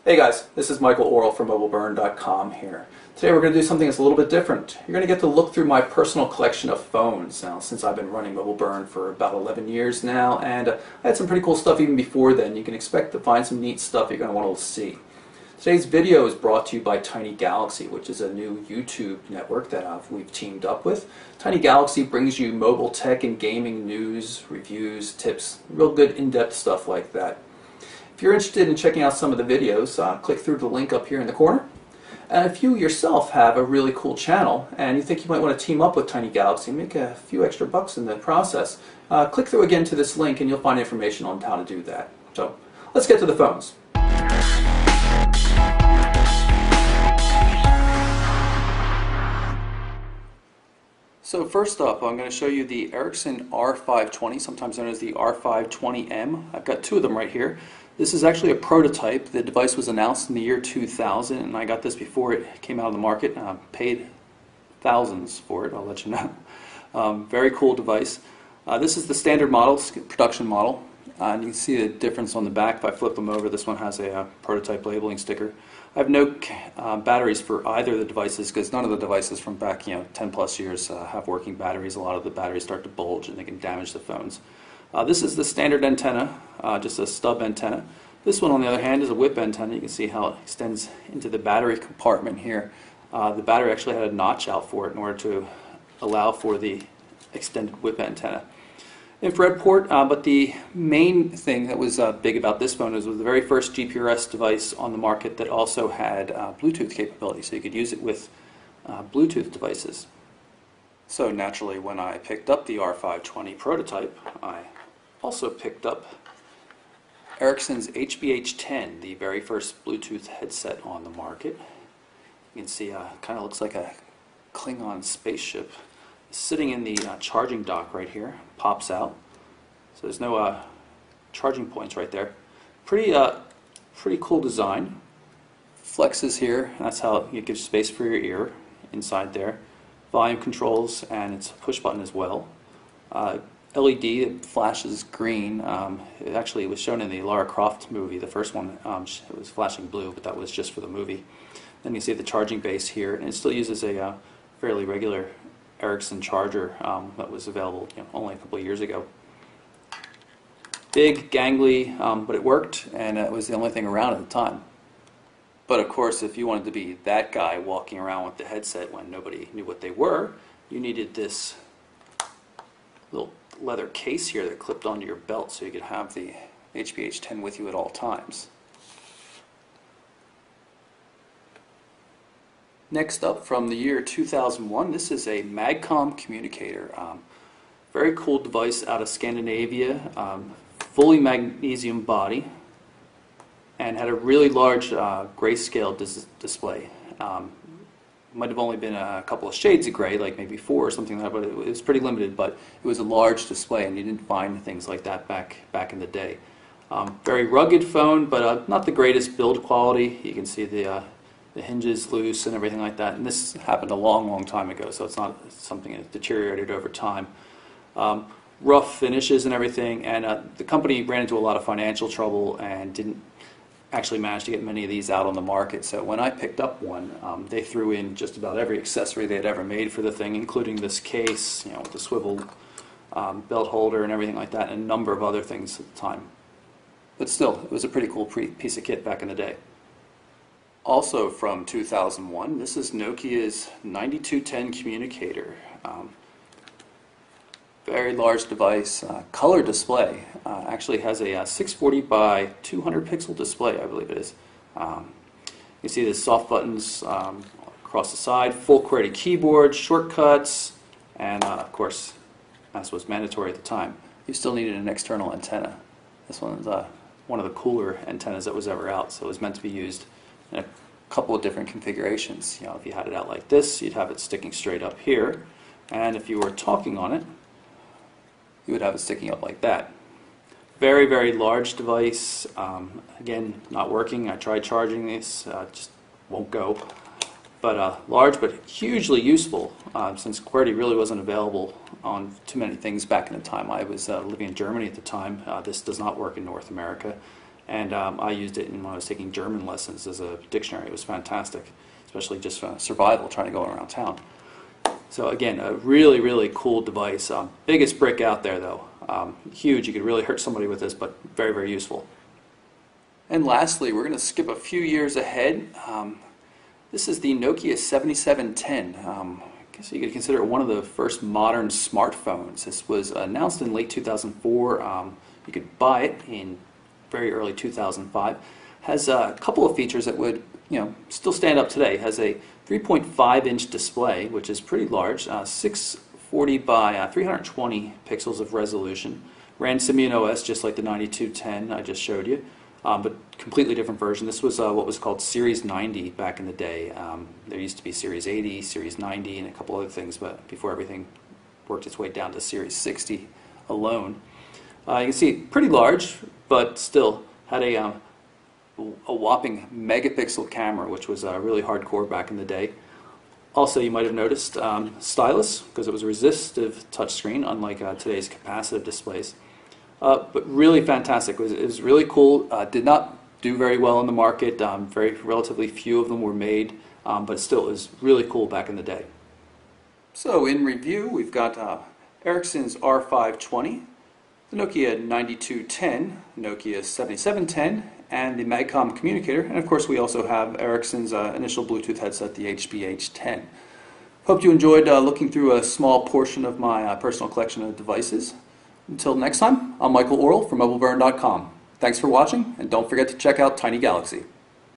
Hey guys, this is Michael Orrell from MobileBurn.com here. Today we're going to do something that's a little bit different. You're going to get to look through my personal collection of phones now, since I've been running MobileBurn for about 11 years now, and I had some pretty cool stuff even before then. You can expect to find some neat stuff you're going to want to see. Today's video is brought to you by Tiny Galaxy, which is a new YouTube network that we've teamed up with. Tiny Galaxy brings you mobile tech and gaming news, reviews, tips, real good in-depth stuff like that. If you're interested in checking out some of the videos, click through the link up here in the corner. And if you yourself have a really cool channel and you think you might want to team up with Tiny Galaxy and make a few extra bucks in the process, click through again to this link and you'll find information on how to do that. So let's get to the phones. So first up, I'm going to show you the Ericsson R520, sometimes known as the R520M. I've got two of them right here. This is actually a prototype. The device was announced in the year 2000, and I got this before it came out of the market. Paid thousands for it, I'll let you know. Very cool device. This is the standard model, production model. And you can see the difference on the back. If I flip them over, this one has a prototype labeling sticker. I have no batteries for either of the devices because none of the devices from back 10 plus years have working batteries. A lot of the batteries start to bulge and they can damage the phones. This is the standard antenna, just a stub antenna. This one on the other hand is a whip antenna. You can see how it extends into the battery compartment here. The battery actually had a notch out for it in order to allow for the extended whip antenna. Infrared port, but the main thing that was big about this phone was it was the very first GPRS device on the market that also had Bluetooth capability, so you could use it with Bluetooth devices. So naturally, when I picked up the R520 prototype, I also picked up Ericsson's HBH10, the very first Bluetooth headset on the market. You can see kind of looks like a Klingon spaceship. Sitting in the charging dock right here, pops out. So there's no charging points right there. Pretty cool design. Flexes here, that's how it gives space for your ear inside there. Volume controls, and it's a push button as well. LED, it flashes green. It actually was shown in the Lara Croft movie, the first one. It was flashing blue, but that was just for the movie. Then you see the charging base here, and it still uses a fairly regular Ericsson charger that was available only a couple of years ago. Big, gangly, but it worked, and it was the only thing around at the time. But of course, if you wanted to be that guy walking around with the headset when nobody knew what they were, you needed this little leather case here that clipped onto your belt so you could have the HBH10 with you at all times. Next up, from the year 2001, this is a Magcom communicator. Very cool device out of Scandinavia, fully magnesium body, and had a really large grayscale display. Might have only been a couple of shades of gray, like maybe 4 or something like that, but it was pretty limited. But it was a large display, and you didn't find things like that back in the day. Very rugged phone, but not the greatest build quality. You can see the hinges loose and everything like that, and this happened a long time ago, so it's not something that deteriorated over time. Rough finishes and everything, and the company ran into a lot of financial trouble and didn't actually manage to get many of these out on the market. So when I picked up one, they threw in just about every accessory they had ever made for the thing, including this case, with the swivel belt holder and everything like that, and a number of other things at the time. But still, it was a pretty cool piece of kit back in the day. Also from 2001, this is Nokia's 9210 communicator. Very large device, color display. Actually has a 640 by 200 pixel display, I believe it is. You see the soft buttons across the side, full QWERTY keyboard, shortcuts, and of course, as was mandatory at the time, you still needed an external antenna. This one is one of the cooler antennas that was ever out, so it was meant to be used in a couple of different configurations. If you had it out like this, you'd have it sticking straight up here, and if you were talking on it, you would have it sticking up like that. Very large device. Again, not working. I tried charging this, just won't go. But large, but hugely useful, since QWERTY really wasn't available on too many things back in the time. I was living in Germany at the time. This does not work in North America. and I used it when I was taking German lessons as a dictionary. It was fantastic, especially just survival, trying to go around town. So again, a really, really cool device. Biggest brick out there though. Huge, you could really hurt somebody with this, but very, very useful. And lastly, we're going to skip a few years ahead. This is the Nokia 7710. I guess you could consider it one of the first modern smartphones. This was announced in late 2004. You could buy it in very early 2005. Has a couple of features that would, still stand up today. Has a 3.5-inch display, which is pretty large, 640 by 320 pixels of resolution. Ran Symbian OS just like the 9210 I just showed you. But completely different version. This was what was called Series 90 back in the day. There used to be Series 80, Series 90, and a couple other things, but before everything worked its way down to Series 60 alone. You can see pretty large, but still had a whopping megapixel camera, which was really hardcore back in the day. Also, you might have noticed stylus, because it was a resistive touchscreen, unlike today's capacitive displays. But really fantastic. It was really cool. Did not do very well in the market. Relatively few of them were made, but still it was really cool back in the day. So in review, we've got Ericsson's R520, the Nokia 9210, Nokia 7710, and the Magcom communicator. And of course, we also have Ericsson's initial Bluetooth headset, the HBH10. Hope you enjoyed looking through a small portion of my personal collection of devices. Until next time, I'm Michael Orrell from MobileBurn.com. Thanks for watching, and don't forget to check out Tiny Galaxy.